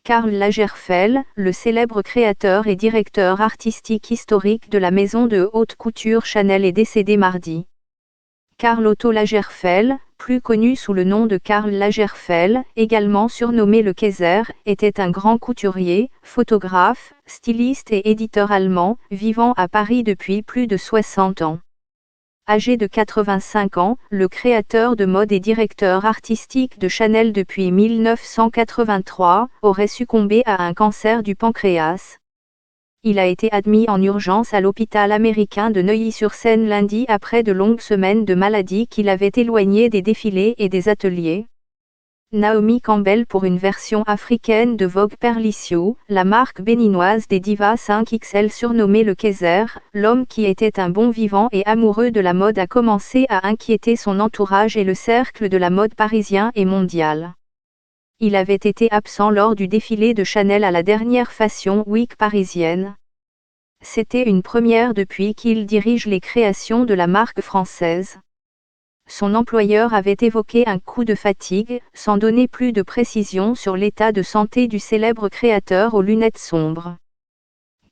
Karl Lagerfeld, le célèbre créateur et directeur artistique historique de la maison de haute couture Chanel est décédé mardi. Karl Otto Lagerfeld, plus connu sous le nom de Karl Lagerfeld, également surnommé le Kaiser, était un grand couturier, photographe, styliste et éditeur allemand, vivant à Paris depuis plus de 60 ans. Âgé de 85 ans, le créateur de mode et directeur artistique de Chanel depuis 1983, aurait succombé à un cancer du pancréas. Il a été admis en urgence à l'hôpital américain de Neuilly-sur-Seine lundi après de longues semaines de maladie qui l'avaient éloigné des défilés et des ateliers. Naomi Campbell pour une version africaine de Vogue Perlicio, la marque béninoise des divas 5XL surnommée le Kaiser, l'homme qui était un bon vivant et amoureux de la mode a commencé à inquiéter son entourage et le cercle de la mode parisien et mondial. Il avait été absent lors du défilé de Chanel à la dernière Fashion Week parisienne. C'était une première depuis qu'il dirige les créations de la marque française. Son employeur avait évoqué un coup de fatigue, sans donner plus de précisions sur l'état de santé du célèbre créateur aux lunettes sombres.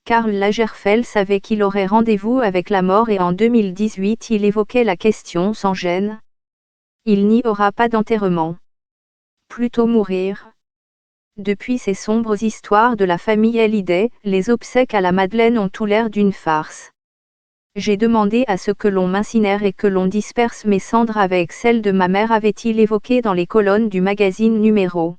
Karl Lagerfeld savait qu'il aurait rendez-vous avec la mort et en 2018 il évoquait la question sans gêne. Il n'y aura pas d'enterrement. Plutôt mourir. Depuis ces sombres histoires de la famille Hallyday, les obsèques à la Madeleine ont tout l'air d'une farce. J'ai demandé à ce que l'on m'incinère et que l'on disperse mes cendres avec celles de ma mère, avait-il évoqué dans les colonnes du magazine Numéro.